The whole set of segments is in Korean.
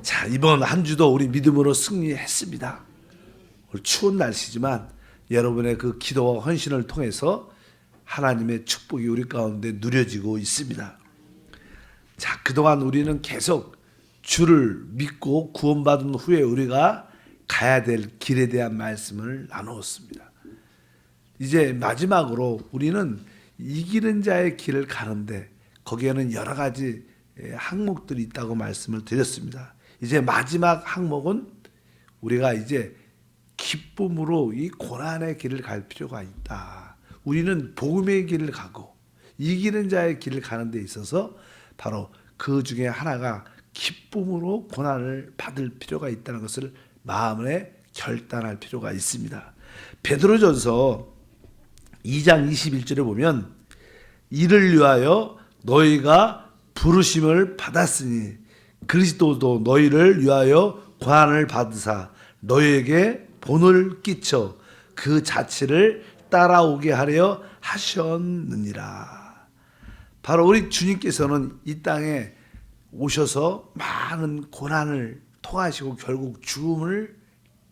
자, 이번 한 주도 우리 믿음으로 승리했습니다. 오늘 추운 날씨지만 여러분의 그 기도와 헌신을 통해서 하나님의 축복이 우리 가운데 누려지고 있습니다. 자, 그동안 우리는 계속 주를 믿고 구원받은 후에 우리가 가야 될 길에 대한 말씀을 나누었습니다. 이제 마지막으로 우리는 이기는 자의 길을 가는데 거기에는 여러 가지 항목들이 있다고 말씀을 드렸습니다. 이제 마지막 항목은 우리가 이제 기쁨으로 이 고난의 길을 갈 필요가 있다. 우리는 복음의 길을 가고 이기는 자의 길을 가는 데 있어서 바로 그 중에 하나가 기쁨으로 고난을 받을 필요가 있다는 것을 마음에 결단할 필요가 있습니다. 베드로전서 2장 21절에 보면 이를 위하여 너희가 부르심을 받았으니 그리스도도 너희를 위하여 고난을 받으사 너희에게 본을 끼쳐 그 자취를 따라오게 하려 하셨느니라. 바로 우리 주님께서는 이 땅에 오셔서 많은 고난을 통하시고 결국 죽음을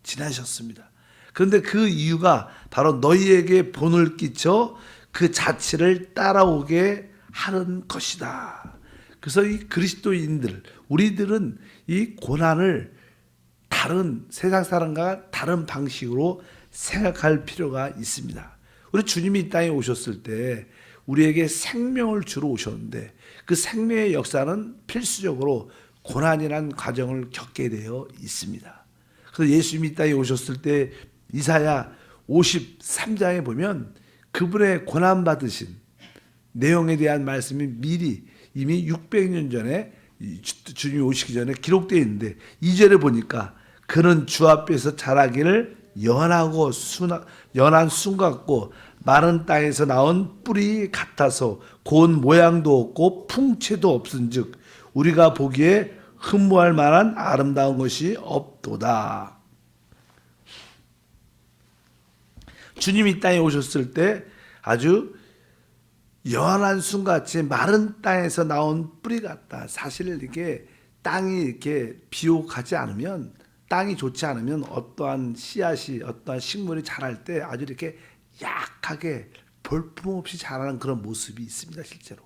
지나셨습니다. 그런데 그 이유가 바로 너희에게 본을 끼쳐 그 자취를 따라오게 하는 것이다. 그래서 이 그리스도인들, 우리들은 이 고난을 다른 세상 사람과 다른 방식으로 생각할 필요가 있습니다. 우리 주님이 이 땅에 오셨을 때 우리에게 생명을 주러 오셨는데 그 생명의 역사는 필수적으로 고난이라는 과정을 겪게 되어 있습니다. 그래서 예수님이 이 땅에 오셨을 때 이사야 53장에 보면 그분의 고난받으신 내용에 대한 말씀이 미리 이미 600년 전에 주님이 오시기 전에 기록되어 있는데 2절에 보니까 그는 주 앞에서 자라기를 연한 순 같고 마른 땅에서 나온 뿌리 같아서 고운 모양도 없고 풍채도 없은즉 우리가 보기에 흠모할 만한 아름다운 것이 없도다. 주님이 이 땅에 오셨을 때 아주 연한 순같이 마른 땅에서 나온 뿌리 같다. 사실 이게 땅이 이렇게 비옥하지 않으면, 땅이 좋지 않으면 어떠한 씨앗이, 어떠한 식물이 자랄 때 아주 이렇게 약하게 볼품없이 자라는 그런 모습이 있습니다. 실제로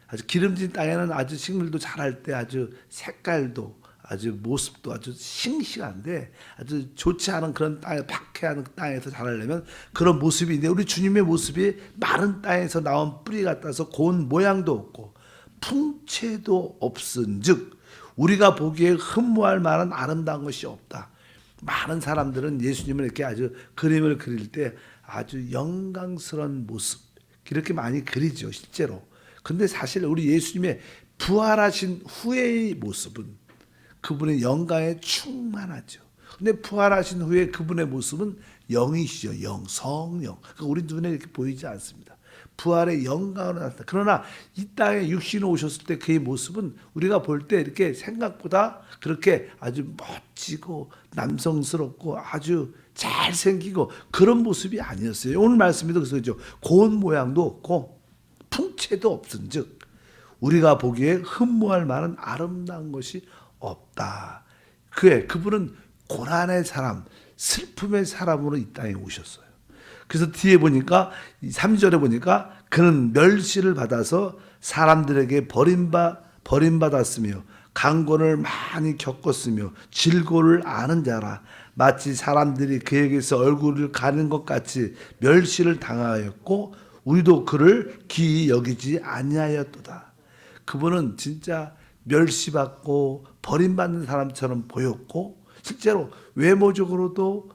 아주 기름진 땅에는 아주 식물도 자랄 때 아주 색깔도 아주 모습도 아주 싱싱한데 아주 좋지 않은 그런 땅에 박해하는 땅에서 자라려면 그런 모습이 있는데 우리 주님의 모습이 마른 땅에서 나온 뿌리 같아서 고운 모양도 없고 풍채도 없은즉 우리가 보기에 흠모할 만한 아름다운 것이 없다. 많은 사람들은 예수님을 이렇게 아주 그림을 그릴 때 아주 영광스러운 모습 이렇게 많이 그리죠, 실제로. 근데 사실 우리 예수님의 부활하신 후의 모습은 그분의 영광에 충만하죠. 근데 부활하신 후에 그분의 모습은 영이시죠. 영, 성령. 그러니까 우리 눈에 이렇게 보이지 않습니다. 부활의 영광으로 나타났다. 그러나 이 땅에 육신으로 오셨을 때 그의 모습은 우리가 볼 때 이렇게 생각보다 그렇게 아주 멋지고 남성스럽고 아주 잘생기고 그런 모습이 아니었어요. 오늘 말씀에도 그렇죠. 고운 모양도 없고 풍채도 없은즉 우리가 보기에 흠모할 만한 아름다운 것이 없다. 그분은 고난의 사람, 슬픔의 사람으로 이 땅에 오셨어요. 그래서 뒤에 보니까 3절에 보니까 그는 멸시를 받아서 사람들에게 버림받았으며 강권을 많이 겪었으며 질고를 아는 자라. 마치 사람들이 그에게서 얼굴을 가는 것 같이 멸시를 당하였고 우리도 그를 귀히 여기지 아니하였도다. 그분은 진짜 멸시받고 버림받는 사람처럼 보였고 실제로 외모적으로도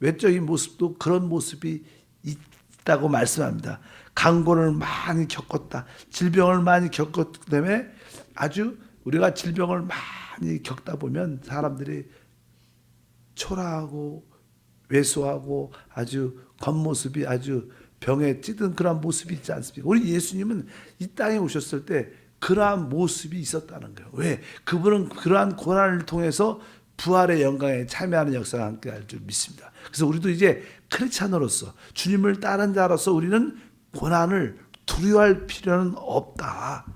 외적인 모습도 그런 모습이 있다고 말씀합니다. 강권을 많이 겪었다. 질병을 많이 겪었기 때문에 아주 우리가 질병을 많이 겪다 보면 사람들이 초라하고 왜소하고 아주 겉모습이 아주 병에 찌든 그런 모습이 있지 않습니까? 우리 예수님은 이 땅에 오셨을 때 그러한 모습이 있었다는 거예요. 왜? 그분은 그러한 고난을 통해서 부활의 영광에 참여하는 역사가 함께 할 줄 믿습니다. 그래서 우리도 이제 크리스찬으로서 주님을 따른 자로서 우리는 고난을 두려워할 필요는 없다.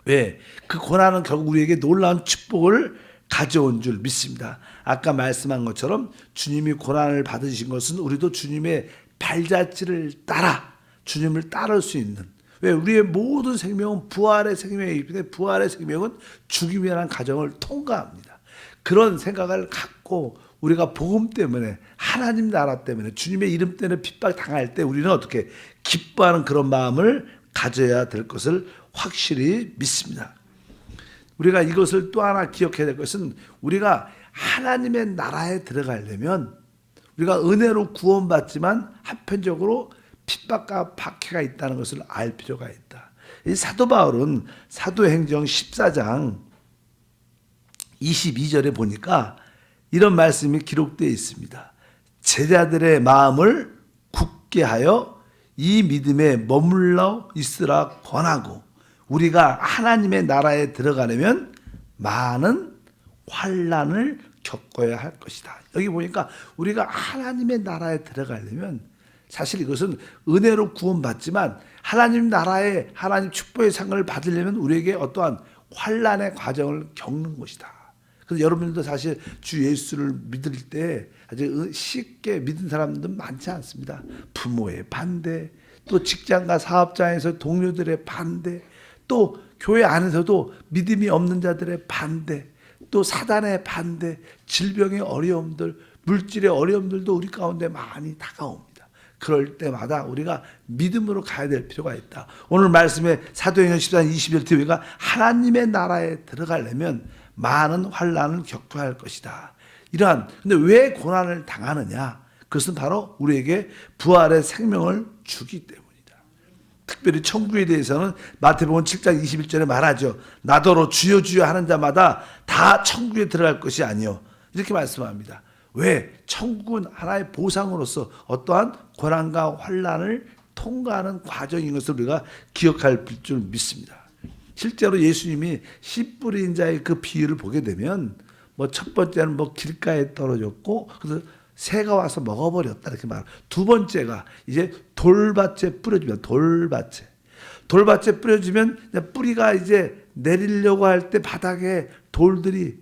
왜? 그 고난은 결국 우리에게 놀라운 축복을 가져온 줄 믿습니다. 아까 말씀한 것처럼 주님이 고난을 받으신 것은 우리도 주님의 발자취를 따라 주님을 따를 수 있는, 왜 우리의 모든 생명은 부활의 생명이기 때문에 부활의 생명은 죽음이라는 가정을 통과합니다. 그런 생각을 갖고 우리가 복음 때문에, 하나님 나라 때문에, 주님의 이름 때문에 핍박 당할 때 우리는 어떻게 기뻐하는 그런 마음을 가져야 될 것을 확실히 믿습니다. 우리가 이것을 또 하나 기억해야 될 것은, 우리가 하나님의 나라에 들어가려면 우리가 은혜로 구원받지만 한편적으로 핍박과 박해가 있다는 것을 알 필요가 있다. 이 사도 바울은 사도행전 14장 22절에 보니까 이런 말씀이 기록되어 있습니다. 제자들의 마음을 굳게 하여 이 믿음에 머물러 있으라 권하고, 우리가 하나님의 나라에 들어가려면 많은 환난을 겪어야 할 것이다. 여기 보니까 우리가 하나님의 나라에 들어가려면 사실 이것은 은혜로 구원받지만 하나님 나라에, 하나님 축복의 상을 받으려면 우리에게 어떠한 환난의 과정을 겪는 것이다. 그래서 여러분들도 사실 주 예수를 믿을 때 아주 쉽게 믿은 사람들 많지 않습니다. 부모의 반대, 또 직장과 사업장에서 동료들의 반대, 또 교회 안에서도 믿음이 없는 자들의 반대, 또 사단의 반대, 질병의 어려움들, 물질의 어려움들도 우리 가운데 많이 다가옵니다. 그럴 때마다 우리가 믿음으로 가야 될 필요가 있다. 오늘 말씀에 사도행전 14장 20절 뒤에가 하나님의 나라에 들어가려면 많은 환난을 겪어야 할 것이다. 근데 왜 고난을 당하느냐? 그것은 바로 우리에게 부활의 생명을 주기 때문이다. 특별히 천국에 대해서는 마태복음 7장 21절에 말하죠. 나더러 주여 주여 하는 자마다 다 천국에 들어갈 것이 아니요, 이렇게 말씀합니다. 왜? 천국은 하나의 보상으로서 어떠한 고난과 환난을 통과하는 과정인 것을 우리가 기억할 줄 믿습니다. 실제로 예수님이 씨 뿌린 자의 그 비유를 보게 되면 첫 번째는 길가에 떨어졌고 그래서 새가 와서 먹어버렸다 이렇게 말해요. 두 번째가 이제 돌밭에 뿌려지면, 돌밭에 뿌려지면 뿌리가 이제 내리려고 할 때 바닥에 돌들이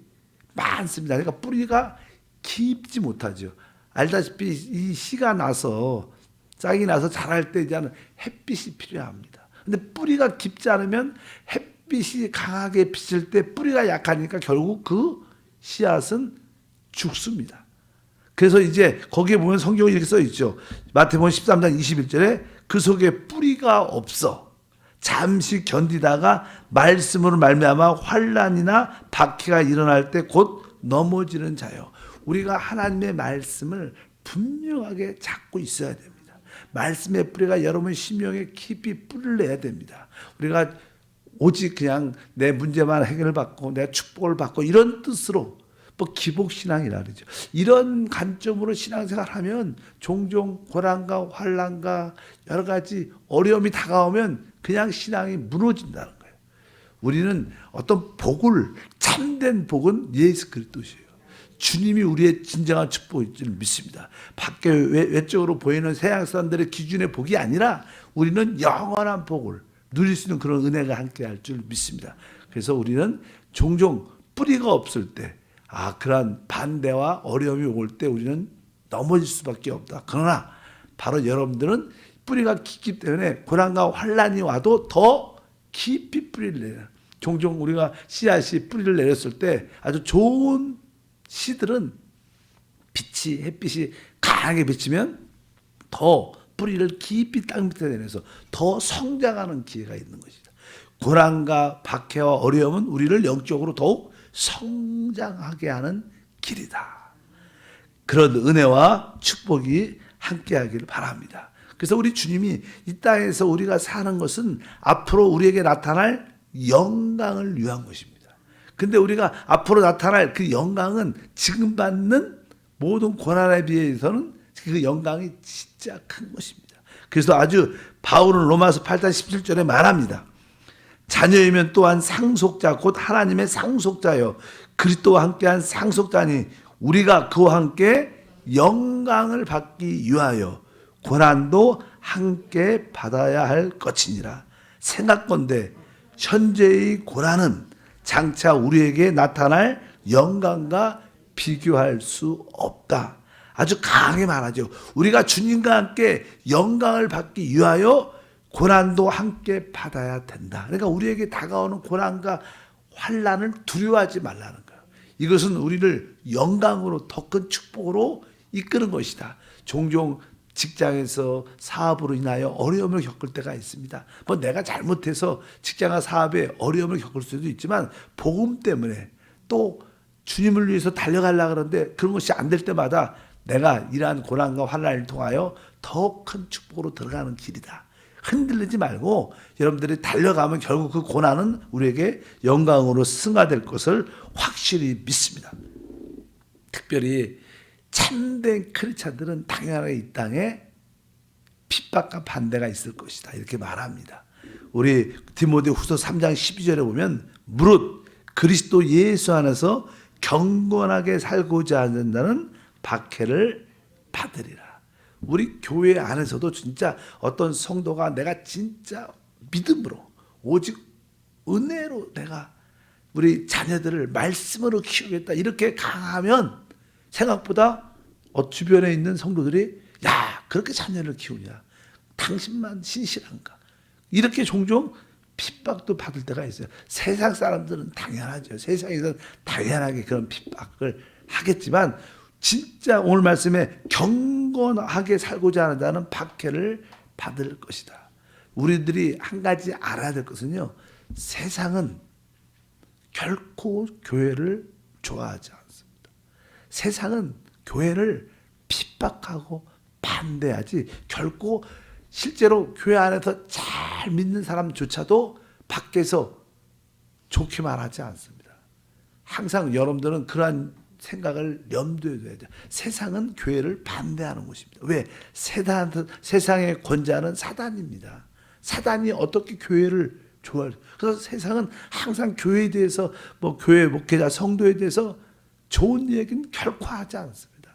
많습니다. 그러니까 뿌리가 깊지 못하죠. 알다시피 이 씨가 나서, 짝이 나서 자랄 때 이제는 햇빛이 필요합니다. 근데 뿌리가 깊지 않으면 햇빛이 강하게 비칠 때 뿌리가 약하니까 결국 그 씨앗은 죽습니다. 그래서 이제 거기에 보면 성경이 이렇게 써 있죠. 마태복음 13장 21절에 그 속에 뿌리가 없어 잠시 견디다가 말씀으로 말미암아 환난이나 박해가 일어날 때 곧 넘어지는 자요. 우리가 하나님의 말씀을 분명하게 잡고 있어야 됩니다. 말씀의 뿌리가 여러분 심령에 깊이 뿌리를 내야 됩니다. 우리가 오직 그냥 내 문제만 해결받고 내 축복을 받고 이런 뜻으로 기복신앙이라 그러죠. 이런 관점으로 신앙생활을 하면 종종 고난과 환난과 여러 가지 어려움이 다가오면 그냥 신앙이 무너진다는 거예요. 우리는 어떤 복을, 참된 복은 예수 그리스도예요. 주님이 우리의 진정한 축복일 줄 믿습니다. 밖에 외적으로 보이는 세상 사람들의 기준의 복이 아니라 우리는 영원한 복을 누릴 수 있는 그런 은혜가 함께 할 줄 믿습니다. 그래서 우리는 종종 뿌리가 없을 때, 그러한 반대와 어려움이 올 때 우리는 넘어질 수밖에 없다. 그러나 바로 여러분들은 뿌리가 깊기 때문에 고난과 환난이 와도 더 깊이 뿌리를 내요. 종종 우리가 씨앗이 뿌리를 내렸을 때 아주 좋은 씨들은 햇빛이 강하게 비치면 더 뿌리를 깊이 땅 밑에 내려서 더 성장하는 기회가 있는 것이다. 고난과 박해와 어려움은 우리를 영적으로 더욱 성장하게 하는 길이다. 그런 은혜와 축복이 함께하기를 바랍니다. 그래서 우리 주님이 이 땅에서 우리가 사는 것은 앞으로 우리에게 나타날 영광을 위한 것입니다. 근데 우리가 앞으로 나타날 그 영광은 지금 받는 모든 고난에 비해서는 그 영광이 진짜 큰 것입니다. 그래서 아주 바울은 로마서 8장 17절에 말합니다. 자녀이면 또한 상속자 곧 하나님의 상속자요 그리스도와 함께한 상속자니 우리가 그와 함께 영광을 받기 위하여 고난도 함께 받아야 할 것이니라. 생각건대 현재의 고난은 장차 우리에게 나타날 영광과 비교할 수 없다. 아주 강하게 말하죠. 우리가 주님과 함께 영광을 받기 위하여 고난도 함께 받아야 된다. 그러니까 우리에게 다가오는 고난과 환난을 두려워하지 말라는 거예요. 이것은 우리를 영광으로 더 큰 축복으로 이끄는 것이다. 종종 직장에서 사업으로 인하여 어려움을 겪을 때가 있습니다. 뭐 내가 잘못해서 직장과 사업에 어려움을 겪을 수도 있지만 복음 때문에 또 주님을 위해서 달려가려고 하는데 그런 것이 안 될 때마다 내가 이러한 고난과 환난을 통하여 더 큰 축복으로 들어가는 길이다. 흔들리지 말고 여러분들이 달려가면 결국 그 고난은 우리에게 영광으로 승화될 것을 확실히 믿습니다. 특별히 참된 크리스찬들은 당연하게 이 땅에 핍박과 반대가 있을 것이다. 이렇게 말합니다. 우리 디모데후서 3장 12절에 보면 무릇 그리스도 예수 안에서 경건하게 살고자 하는 자는 박해를 받으리라. 우리 교회 안에서도 진짜 어떤 성도가 내가 진짜 믿음으로 오직 은혜로 내가 우리 자녀들을 말씀으로 키우겠다 이렇게 강하면 생각보다 주변에 있는 성도들이 야 그렇게 자녀를 키우냐 당신만 신실한가 이렇게 종종 핍박도 받을 때가 있어요. 세상 사람들은 당연하죠. 세상에서는 당연하게 그런 핍박을 하겠지만 진짜 오늘 말씀에 경건하게 살고자 하는 자는 박해를 받을 것이다. 우리들이 한 가지 알아야 될 것은요. 세상은 결코 교회를 좋아하지 않습니다. 세상은 교회를 핍박하고 반대하지 결코 실제로 교회 안에서 잘 믿는 사람조차도 밖에서 좋게 말하지 않습니다. 항상 여러분들은 그러한 생각을 염두에 둬야 돼요. 세상은 교회를 반대하는 곳입니다. 왜? 세상의 권자는 사단입니다. 사단이 어떻게 교회를 좋아해요? 그래서 세상은 항상 교회에 대해서 뭐 교회 목회자 성도에 대해서 좋은 얘기는 결코 하지 않습니다.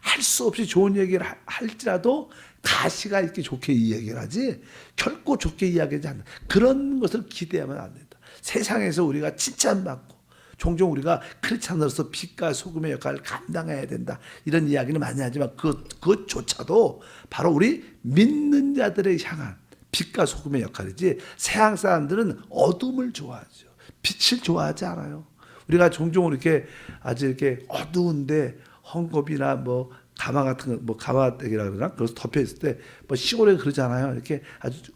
할 수 없이 좋은 얘기를 할지라도 가시가 이렇게 좋게 이야기를 하지 결코 좋게 이야기하지 않는다. 그런 것을 기대하면 안 된다. 세상에서 우리가 칭찬받고 종종 우리가 크리스찬으로서 빛과 소금의 역할을 감당해야 된다. 이런 이야기는 많이 하지만 그것조차도 바로 우리 믿는 자들에 향한 빛과 소금의 역할이지 세상 사람들은 어둠을 좋아하죠. 빛을 좋아하지 않아요. 우리가 종종 이렇게 아주 이렇게 어두운데 헝겊이나 뭐 가마 같은 거, 뭐 가마떼기라 그러나 그래서 덮여 있을 때 뭐 시골에 그러잖아요. 이렇게 아주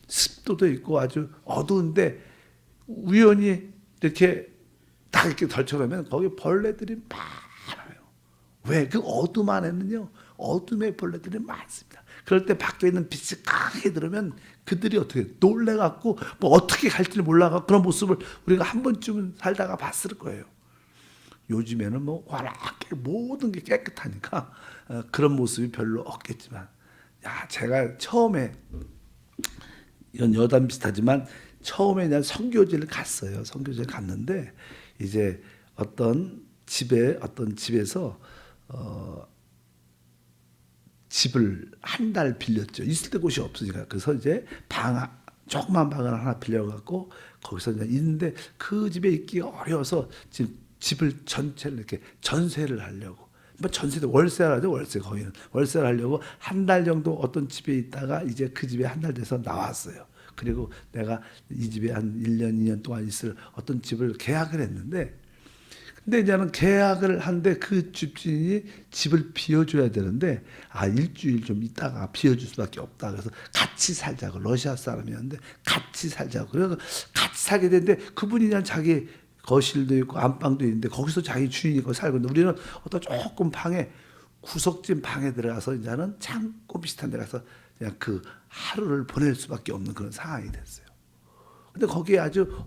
습도도 있고 아주 어두운데 우연히 이렇게 딱 이렇게 덜쳐가면 거기 벌레들이 많아요. 왜? 그 어둠 안에는요. 어둠의 벌레들이 많습니다. 그럴 때 밖에 있는 빛이 강하게 들으면 그들이 어떻게 놀래갖고 뭐 어떻게 갈지를 몰라가 그런 모습을 우리가 한 번쯤은 살다가 봤을 거예요. 요즘에는 뭐 와락게 모든 게 깨끗하니까 그런 모습이 별로 없겠지만 야 제가 처음에 이건 여담 비슷하지만 처음에 그냥 선교지를 갔어요. 선교지를 갔는데 이제 어떤 집에서 집을 한 달 빌렸죠. 있을 때 곳이 없으니까. 그래서 이제 조그만 방을 하나 빌려갖고 거기서 이제 있는데 그 집에 있기 어려워서 지금 집을 전체를 이렇게 전세를 하려고. 뭐 전세도 월세를 하죠. 월세 거기는. 월세를 하려고 한 달 정도 어떤 집에 있다가 이제 그 집에 한 달 돼서 나왔어요. 그리고 내가 이 집에 한 1년, 2년 동안 있을 어떤 집을 계약을 했는데 근데 이제는 계약을 한데 그 집주인이 집을 비워줘야 되는데 일주일 좀 있다가 비워줄 수밖에 없다. 그래서 같이 살자고 러시아 사람이었는데 같이 살자고 그래서 같이 살게 됐는데 그분이 그냥 자기 거실도 있고 안방도 있는데 거기서 자기 주인이 거기 살고 있는데 우리는 어떤 조금 방에 구석진 방에 들어가서 이제는 창고 비슷한 데 가서 그냥 그 하루를 보낼 수밖에 없는 그런 상황이 됐어요. 근데 거기에 아주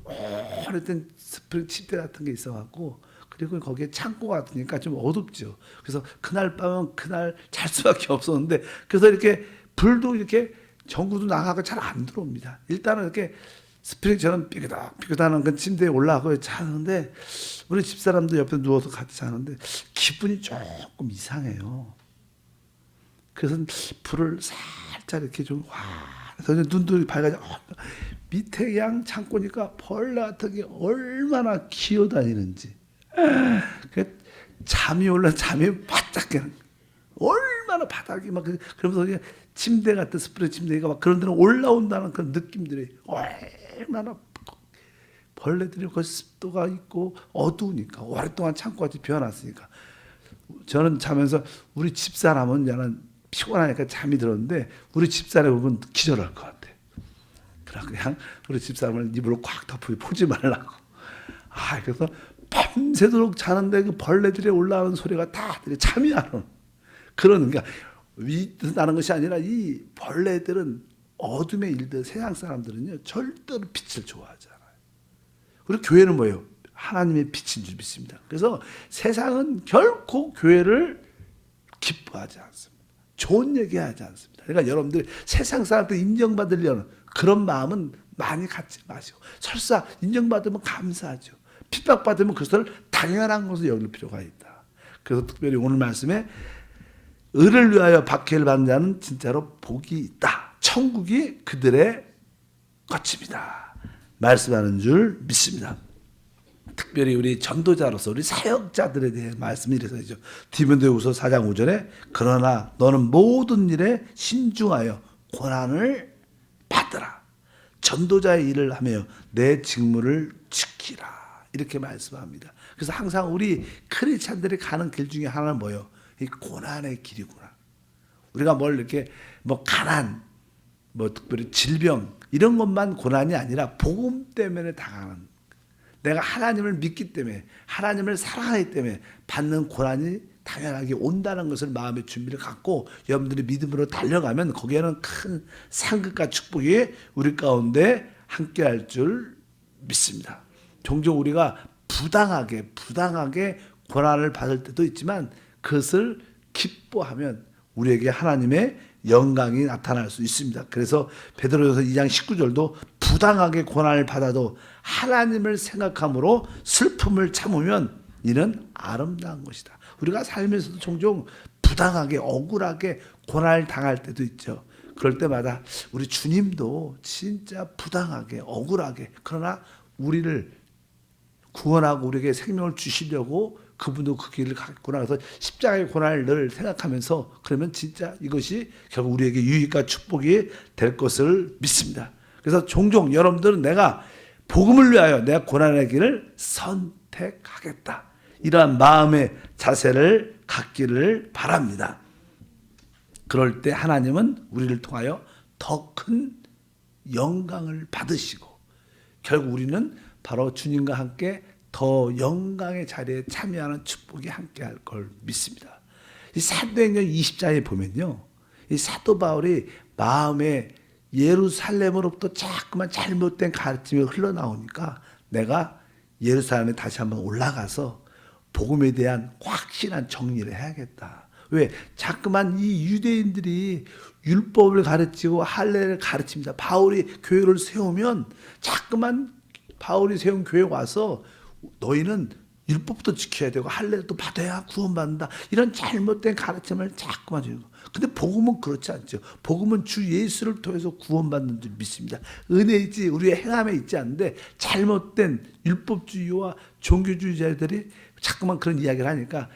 오래된 스프링 침대 같은 게 있어갖고 그리고 거기에 창고 같으니까 좀 어둡죠. 그래서 그날 밤은 그날 잘 수밖에 없었는데 그래서 이렇게 불도 이렇게 전구도 나가고 잘 안 들어옵니다. 일단은 이렇게 스프링처럼 삐그덕삐그덕하는 그 침대에 올라가고 자는데 우리 집사람도 옆에 누워서 같이 자는데 기분이 조금 이상해요. 그래서 불을 살짝 이렇게 좀 그래서 눈도 밝아져. 밑에 양 창고니까 벌레 같은 게 얼마나 기어다니는지. 잠이 올라 잠이 바짝 깨는 거예요. 얼마나 바닥이 막 그러면서 그냥 침대 같은 스프레이 침대가 막 그런 데는 올라온다는 그런 느낌들이 얼마나 벌레들이 그 습도가 있고 어두우니까 오랫동안 참고하지 비워놨으니까 저는 자면서 우리 집사람은 나는 피곤하니까 잠이 들었는데 우리 집사람 보면 기절할 것 같아. 그냥 우리 집사람을 이불로 꽉 덮고 보지 말라고. 그래서 밤새도록 자는데 그 벌레들이 올라오는 소리가 다 들려 잠이 안 오는 그런 그러니까 나는 것이 아니라 이 벌레들은 어둠의 일들 세상 사람들은요 절대로 빛을 좋아하잖아요. 그리고 교회는 뭐예요? 하나님의 빛인 줄 믿습니다. 그래서 세상은 결코 교회를 기뻐하지 않습니다. 좋은 얘기하지 않습니다. 그러니까 여러분들 세상 사람들 인정받으려는 그런 마음은 많이 갖지 마시고 설사 인정받으면 감사하죠. 핍박받으면 그것을 당연한 것으로 여길 필요가 있다. 그래서 특별히 오늘 말씀에 의를 위하여 박해를 받는 자는 진짜로 복이 있다. 천국이 그들의 것입니다. 말씀하는 줄 믿습니다. 특별히 우리 전도자로서 우리 사역자들에 대해 말씀이 이래서죠. 디모데후서 4장 5절에 그러나 너는 모든 일에 신중하여 고난을 받으라. 전도자의 일을 하며 내 직무를 지키라. 이렇게 말씀합니다. 그래서 항상 우리 크리스찬들이 가는 길 중에 하나는 뭐예요? 이 고난의 길이구나. 우리가 뭘 이렇게 가난, 특별히 질병 이런 것만 고난이 아니라 복음 때문에 당하는 내가 하나님을 믿기 때문에 하나님을 사랑하기 때문에 받는 고난이 당연하게 온다는 것을 마음의 준비를 갖고 여러분들이 믿음으로 달려가면 거기에는 큰 상급과 축복이 우리 가운데 함께할 줄 믿습니다. 종종 우리가 부당하게 고난을 받을 때도 있지만 그것을 기뻐하면 우리에게 하나님의 영광이 나타날 수 있습니다. 그래서 베드로전서 2장 19절도 부당하게 고난을 받아도 하나님을 생각함으로 슬픔을 참으면 이는 아름다운 것이다. 우리가 살면서도 종종 부당하게 억울하게 고난을 당할 때도 있죠. 그럴 때마다 우리 주님도 진짜 부당하게 억울하게 그러나 우리를 구원하고 우리에게 생명을 주시려고 그분도 그 길을 갔구나. 그래서 십자가의 고난을 늘 생각하면서 그러면 진짜 이것이 결국 우리에게 유익과 축복이 될 것을 믿습니다. 그래서 종종 여러분들은 내가 복음을 위하여 내가 고난의 길을 선택하겠다. 이러한 마음의 자세를 갖기를 바랍니다. 그럴 때 하나님은 우리를 통하여 더 큰 영광을 받으시고 결국 우리는 바로 주님과 함께 더 영광의 자리에 참여하는 축복이 함께할 걸 믿습니다. 이 사도행전 20장에 보면요, 이 사도 바울이 마음에 예루살렘으로부터 자꾸만 잘못된 가르침이 흘러나오니까 내가 예루살렘에 다시 한번 올라가서 복음에 대한 확실한 정리를 해야겠다. 왜? 자꾸만 이 유대인들이 율법을 가르치고 할례를 가르칩니다. 바울이 교회를 세우면 자꾸만 바울이 세운 교회에 와서 너희는 율법도 지켜야 되고 할례를 또 받아야 구원받는다. 이런 잘못된 가르침을 자꾸만 주는 거. 근데 복음은 그렇지 않죠. 복음은 주 예수를 통해서 구원받는 줄 믿습니다. 은혜이지 우리의 행함에 있지 않는데 잘못된 율법주의와 종교주의자들이 자꾸만 그런 이야기를 하니까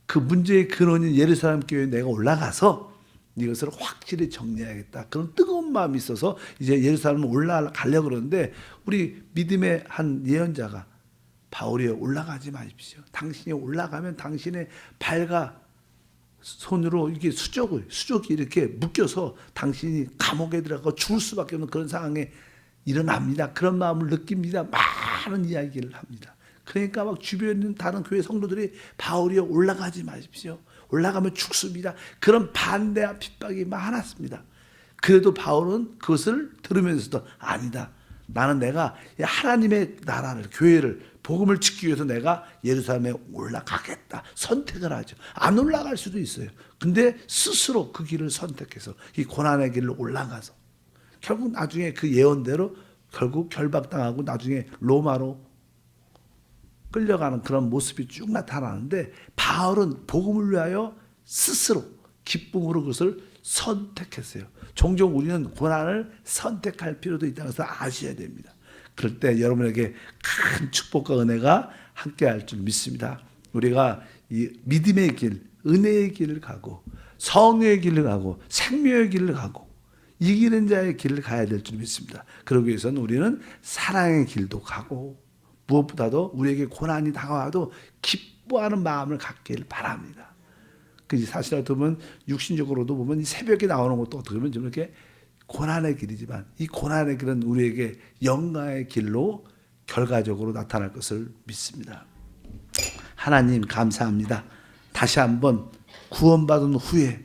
그 문제의 근원인 예루살렘 교회에 내가 올라가서 이것을 확실히 정리해야겠다. 그런 뜨거운 마음이 있어서 이제 예루살렘 올라가려고 그러는데 우리 믿음의 한 예언자가 바울이 올라가지 마십시오. 당신이 올라가면 당신의 발과 손으로 이게 수족이 이렇게 묶여서 당신이 감옥에 들어가고 죽을 수밖에 없는 그런 상황에 일어납니다. 그런 마음을 느낍니다. 많은 이야기를 합니다. 그러니까 막 주변에 있는 다른 교회 성도들이 바울이 올라가지 마십시오. 올라가면 죽습니다. 그런 반대와 핍박이 많았습니다. 그래도 바울은 그것을 들으면서도 아니다. 나는 내가 하나님의 나라를 교회를 복음을 지키기 위해서 내가 예루살렘에 올라가겠다. 선택을 하죠. 안 올라갈 수도 있어요. 근데 스스로 그 길을 선택해서 이 고난의 길을 올라가서 결국 나중에 그 예언대로 결국 결박당하고 나중에 로마로 끌려가는 그런 모습이 쭉 나타나는데 바울은 복음을 위하여 스스로 기쁨으로 그것을 선택했어요. 종종 우리는 고난을 선택할 필요도 있다는 것을 아셔야 됩니다. 그럴 때 여러분에게 큰 축복과 은혜가 함께할 줄 믿습니다. 우리가 이 믿음의 길, 은혜의 길을 가고 성령의 길을 가고 생명의 길을 가고 이기는 자의 길을 가야 될 줄 믿습니다. 그러기 위해서는 우리는 사랑의 길도 가고 무엇보다도 우리에게 고난이 다가와도 기뻐하는 마음을 갖기를 바랍니다. 사실 어떻게 보면 육신적으로도 보면 이 새벽에 나오는 것도 어떻게 보면 좀 이렇게 고난의 길이지만 이 고난의 길은 우리에게 영광의 길로 결과적으로 나타날 것을 믿습니다. 하나님 감사합니다. 다시 한번 구원받은 후에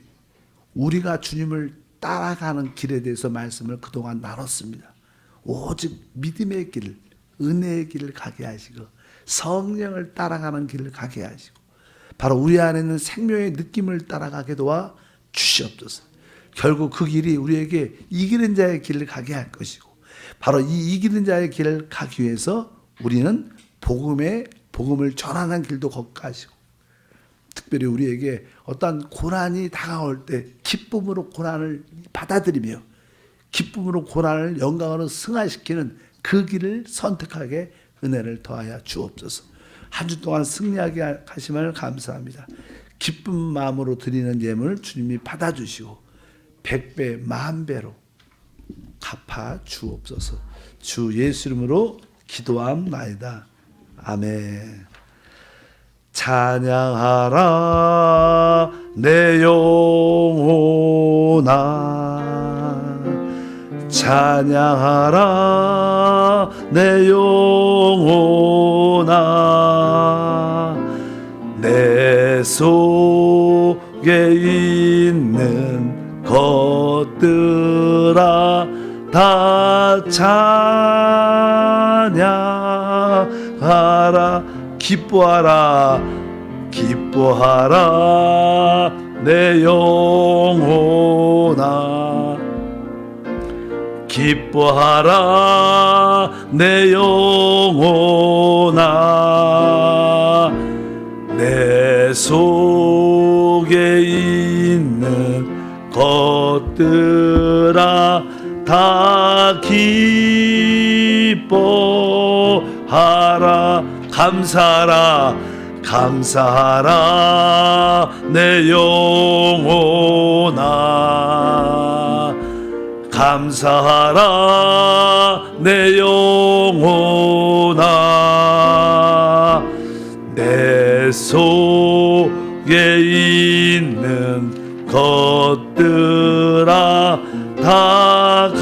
우리가 주님을 따라가는 길에 대해서 말씀을 그동안 나눴습니다. 오직 믿음의 길, 은혜의 길을 가게 하시고 성령을 따라가는 길을 가게 하시고 바로 우리 안에 있는 생명의 느낌을 따라가게 도와 주시옵소서. 결국 그 길이 우리에게 이기는 자의 길을 가게 할 것이고 바로 이 이기는 자의 길을 가기 위해서 우리는 복음을 전하는 길도 걷가시고 특별히 우리에게 어떤 고난이 다가올 때 기쁨으로 고난을 받아들이며 기쁨으로 고난을 영광으로 승화시키는 그 길을 선택하게 은혜를 더하여 주옵소서. 한 주 동안 승리하게 하심을 감사합니다. 기쁜 마음으로 드리는 예물 주님이 받아주시고 100배 만배로 갚아 주옵소서. 주 예수 이름으로 기도함나이다. 아멘. 찬양하라 내 영혼아, 찬양하라 내 영혼아, 내 속에 있는 것들아 다 찬양하라. 기뻐하라 기뻐하라 내 영혼아, 기뻐하라 내 영혼아, 내 속에 있는 것들아 다 기뻐하라. 감사하라 감사하라 내 영혼아, 감사하라 내 영혼아, 내 속에 있는 것들아 다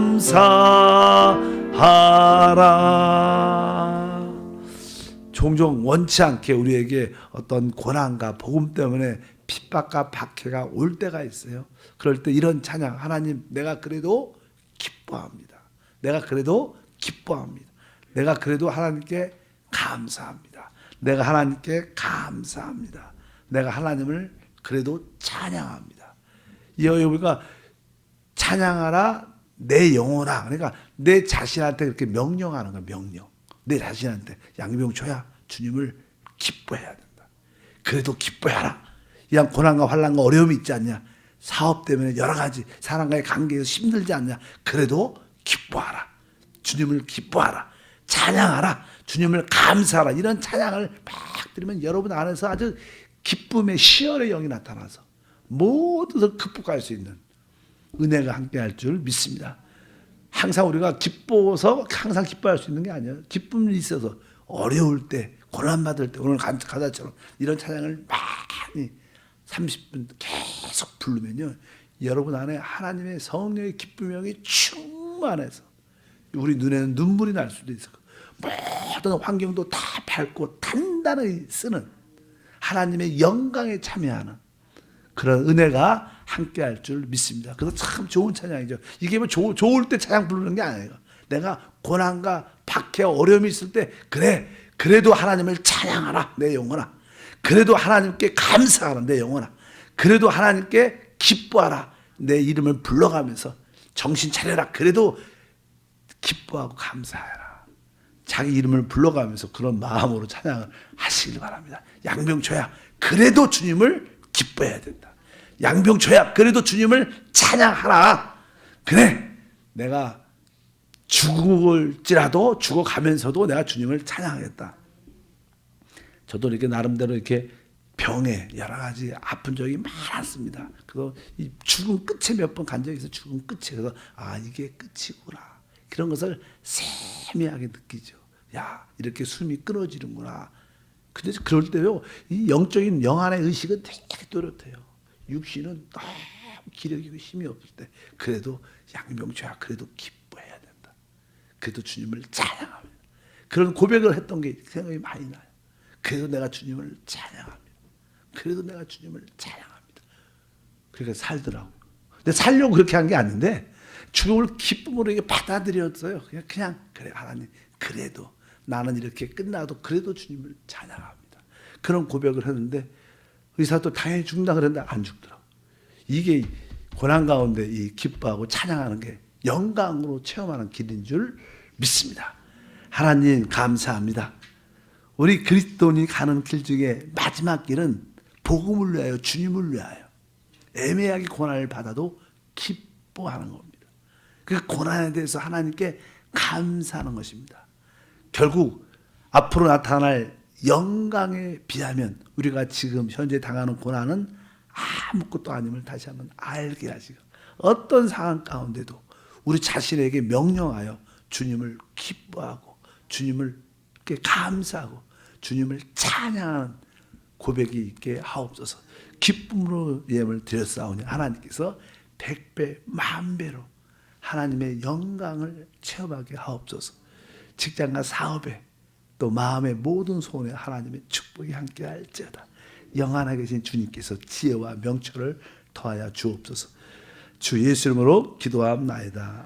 감사하라. 종종 원치 않게 우리에게 어떤 고난과 복음 때문에 핍박과 박해가 올 때가 있어요. 그럴 때 이런 찬양, 하나님 내가 그래도 기뻐합니다. 내가 그래도 기뻐합니다. 내가 그래도 하나님께 감사합니다. 내가 하나님께 감사합니다. 내가 하나님을 그래도 찬양합니다. 우리가 찬양하라 내 영혼아, 그러니까 내 자신한테 그렇게 명령하는 거야. 명령. 내 자신한테 양병초야 주님을 기뻐해야 된다. 그래도 기뻐해라. 이런 고난과 환난과 어려움이 있지 않냐, 사업 때문에 여러 가지 사람과의 관계에서 힘들지 않냐, 그래도 기뻐하라. 주님을 기뻐하라. 찬양하라. 주님을 감사하라. 이런 찬양을 막 들으면 여러분 안에서 아주 기쁨의 시열의 영이 나타나서 모두를 극복할 수 있는 은혜가 함께할 줄 믿습니다. 항상 우리가 기뻐서 항상 기뻐할 수 있는 게 아니에요. 기쁨이 있어서 어려울 때, 고난받을 때, 오늘 가사처럼 이런 찬양을 많이 30분 계속 부르면요, 여러분 안에 하나님의 성령의 기쁨의 영이 충만해서 우리 눈에는 눈물이 날 수도 있어요. 모든 환경도 다 밝고 단단히 쓰는 하나님의 영광에 참여하는 그런 은혜가 함께할 줄 믿습니다. 그래서 참 좋은 찬양이죠. 이게 뭐 좋을 때 찬양 부르는 게 아니에요. 내가 고난과 박해와 어려움이 있을 때 그래도 하나님을 찬양하라 내 영혼아, 그래도 하나님께 감사하라 내 영혼아, 그래도 하나님께 기뻐하라 내 이름을 불러가면서 정신 차려라, 그래도 기뻐하고 감사해라, 자기 이름을 불러가면서 그런 마음으로 찬양을 하시길 바랍니다. 양병초야 그래도 주님을 기뻐해야 된다. 양병초야 그래도 주님을 찬양하라. 그래 내가 죽을지라도 죽어가면서도 내가 주님을 찬양하겠다. 저도 이렇게 나름대로 이렇게 병에 여러 가지 아픈 적이 많았습니다. 그래서 이 죽음 끝에 몇 번 간 적이 있어요. 죽음 끝에. 그래서 이게 끝이구나. 그런 것을 세미하게 느끼죠. 야, 이렇게 숨이 끊어지는구나. 근데 그럴 때요, 이 영적인 영 안의 의식은 되게 또렷해요. 육신은 너무 기력이고 힘이 없을 때, 그래도 양명초야, 그래도 기뻐해야 된다. 그래도 주님을 찬양합니다. 그런 고백을 했던 게 생각이 많이 나요. 그래도 내가 주님을 찬양합니다. 그래도 내가 주님을 찬양합니다. 그러니까 살더라고. 근데 살려고 그렇게 한 게 아닌데 죽음을 기쁨으로 이게 받아들였어요. 그냥 그래 하나님, 그래도 나는 이렇게 끝나도 그래도 주님을 찬양합니다. 그런 고백을 했는데 의사도 당연히 죽는다 그랬는데 안 죽더라고. 이게 고난 가운데 이 기뻐하고 찬양하는 게 영광으로 체험하는 길인 줄 믿습니다. 하나님 감사합니다. 우리 그리스도인이 가는 길 중에 마지막 길은 복음을 위하여, 주님을 위하여 애매하게 고난을 받아도 기뻐하는 겁니다. 그 고난에 대해서 하나님께 감사하는 것입니다. 결국 앞으로 나타날 영광에 비하면 우리가 지금 현재 당하는 고난은 아무것도 아님을 다시 한번 알게 하시고, 어떤 상황 가운데도 우리 자신에게 명령하여 주님을 기뻐하고 주님을 감사하고 주님을 찬양하는 고백이 있게 하옵소서. 기쁨으로 예물을 드렸사오니 하나님께서 100배 만배로 하나님의 영광을 체험하게 하옵소서. 직장과 사업에 또 마음의 모든 소원에 하나님의 축복이 함께할지어다. 영안에 계신 주님께서 지혜와 명철을 더하여 주옵소서. 주 예수 이름으로 기도합나이다.